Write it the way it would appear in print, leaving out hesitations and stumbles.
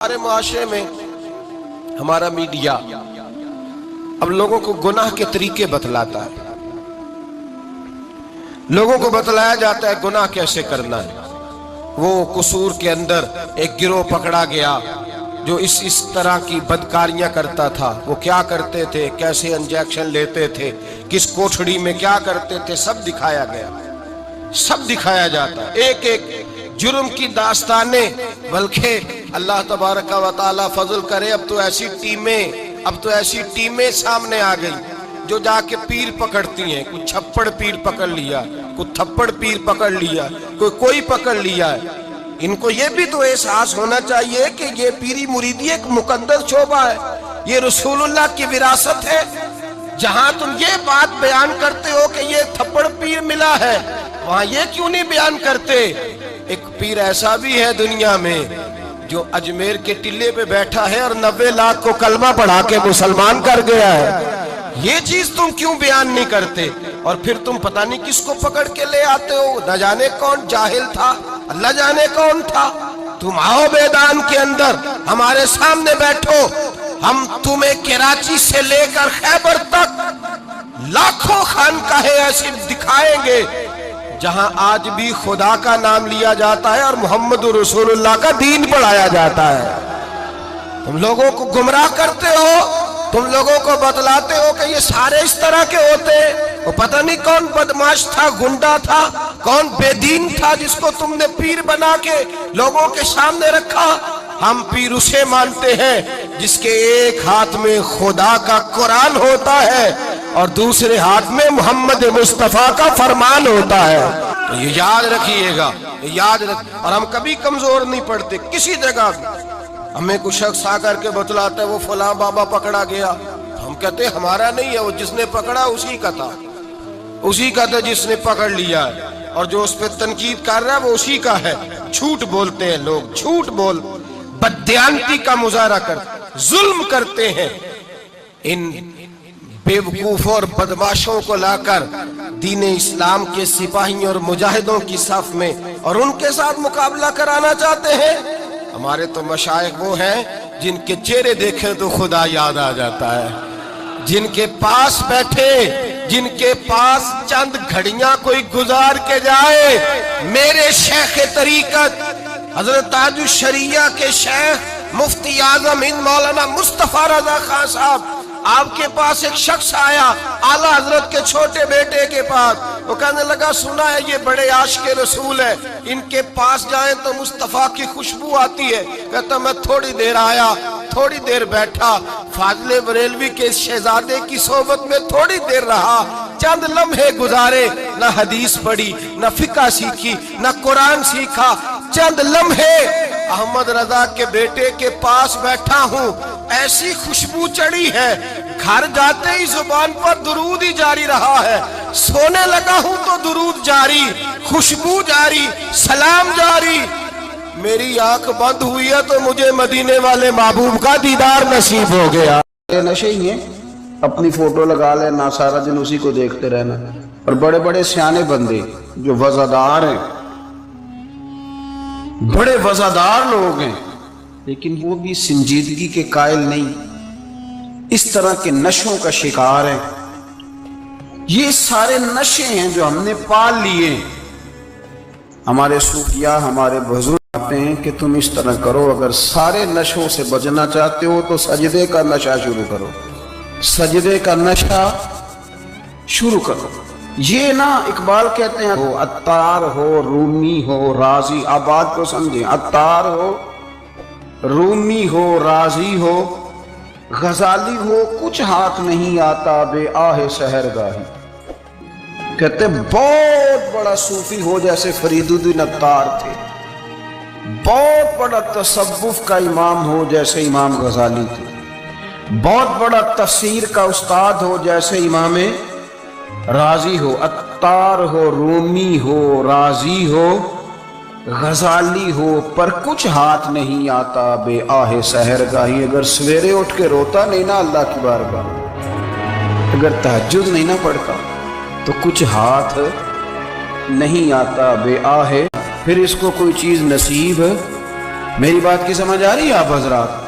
हमारे मुआशरे में हमारा मीडिया अब लोगों को गुनाह के तरीके बतलाता है, लोगों को बतलाया जाता है गुनाह कैसे करना है। वो कसूर के अंदर एक गिरोह पकड़ा गया जो इस तरह की बदकारियां करता था। वो क्या करते थे, कैसे इंजेक्शन लेते थे, किस कोठड़ी में क्या करते थे, सब दिखाया गया, सब दिखाया जाता है, एक एक जुर्म की दास्तानें। बल्कि अल्लाह तबारक व तआला फजल करे, अब तो ऐसी टीमें सामने आ गई जो जाके पीर पकड़ती हैं। कुछ छप्पड़ पीर पकड़ लिया, कुछ थप्पड़ पीर पकड़ लिया, कोई पकड़ लिया है। इनको ये भी तो एहसास होना चाहिए कि ये पीरी मुरीदी एक मुकद्दस शोबा है, ये रसूलुल्लाह की विरासत है। जहां तुम ये बात बयान करते हो कि ये थप्पड़ पीर मिला है, वहां ये क्यों नहीं बयान करते? एक पीर ऐसा भी है दुनिया में जो अजमेर के टिल्ले पे बैठा है और 90 लाख को कलमा पढ़ा के मुसलमान कर गया है। ये चीज तुम क्यों बयान नहीं करते? और फिर तुम पता नहीं किसको पकड़ के ले आते हो, न जाने कौन जाहिल था, अल्लाह जाने कौन था। तुम आओ मैदान के अंदर, हमारे सामने बैठो, हम तुम्हें कराची से लेकर खैबर तक लाखों खानकाहें ऐसी दिखाएंगे जहां आज भी खुदा का नाम लिया जाता है और मोहम्मद रसूलुल्लाह का दीन पढ़ाया जाता है। तुम लोगों को गुमराह करते हो, तुम लोगों को बतलाते हो कि ये सारे इस तरह के होते। वो पता नहीं कौन बदमाश था, गुंडा था, कौन बेदीन था जिसको तुमने पीर बना के लोगों के सामने रखा। हम पीर उसे मानते हैं जिसके एक हाथ में खुदा का कुरान होता है और दूसरे हाथ में मोहम्मद मुस्तफा का फरमान होता है। तो ये याद रखिएगा, याद रख। और हम कभी कमजोर नहीं पड़ते किसी जगह। हमें कुछ शख्स आकर के बतलाता है वो फलां बाबा पकड़ा गया, हम कहते हमारा नहीं है, वो जिसने पकड़ा उसी का था, उसी का था जिसने पकड़ लिया है। और जो उस पर तनकीद कर रहा है वो उसी का है। झूठ बोलते हैं लोग, झूठ बोल, बददियानती का मुजाहरा कर, जुल्म करते हैं। इन बेवकूफों और बदमाशों को लाकर दीन इस्लाम के सिपाहियों और मुजाहिदों की सफ में और उनके साथ मुकाबला कराना चाहते हैं। हमारे तो मशाइख वो हैं जिनके चेहरे देखे तो खुदा याद आ जाता है, जिनके पास बैठे, जिनके पास चंद घड़ियां कोई गुजार के जाए। मेरे शेख तरीकत हजरत ताजुश शरिया के शेख मुफ्ती आजम हिंद मौलाना मुस्तफा रजा खान साहब, आपके पास एक शख्स आया आला हजरत के छोटे बेटे के पास। वो कहने लगा सुना है ये बड़े आशिक़े रसूल है, इनके पास जाएं तो मुस्तफा की खुशबू आती है। कहता मैं थोड़ी देर आया, थोड़ी देर बैठा, फाजिले बरेलवी के शहजादे की सोबत में थोड़ी देर रहा, चंद लम्हे गुजारे, न हदीस पढ़ी, न फिका सीखी, न कुरान सीखा, चंद लम्हे अहमद रजा के बेटे के पास बैठा हूँ, ऐसी खुशबू चढ़ी है, घर जाते ही जुबान पर दुरूद ही जारी रहा है। सोने लगा हूँ तो दुरूद जारी, खुशबू जारी, सलाम जारी। मेरी आंख बंद हुई है तो मुझे मदीने वाले महबूब का दीदार नसीब हो गया। नशे ही है, अपनी फोटो लगा लेना, सारा दिन उसी को देखते रहना। और बड़े बड़े सियाने बंदे जो वज़ादार हैं, बड़े वज़ादार लोग हैं, लेकिन वो भी संजीदगी के कायल नहीं, इस तरह के नशों का शिकार है। ये सारे नशे हैं जो हमने पाल लिए। हमारे सूफिया, हमारे बुजुर्ग कहते हैं कि तुम इस तरह करो, अगर सारे नशों से बचना चाहते हो तो सजदे का नशा शुरू करो, सजदे का नशा शुरू करो। ये ना इकबाल कहते हैं हो अत्तार हो, रूमी हो, राजी, आप बात को समझें, अत्तार हो, रूमी हो, राजी हो, गजाली हो, कुछ हाथ नहीं आता बे आहे सहरगाही। कहते बहुत बड़ा सूफी हो जैसे फरीदुद्दीन अत्तार थे, बहुत बड़ा तसव्वुफ का इमाम हो जैसे इमाम गजाली थे, बहुत बड़ा तफसीर का उस्ताद हो जैसे इमाम राजी हो। अत्तार हो, रूमी हो, राजी हो, गजाली हो, पर कुछ हाथ नहीं आता बे आहे सहरगाही। अगर सवेरे उठ के रोता नहीं ना अल्लाह की बारगाह, अगर तहज्जुद नहीं ना पढ़ता तो कुछ हाथ नहीं आता बे आहे, फिर इसको कोई चीज नसीब میری بات کی سمجھ آ رہی ہے آپ حضرات؟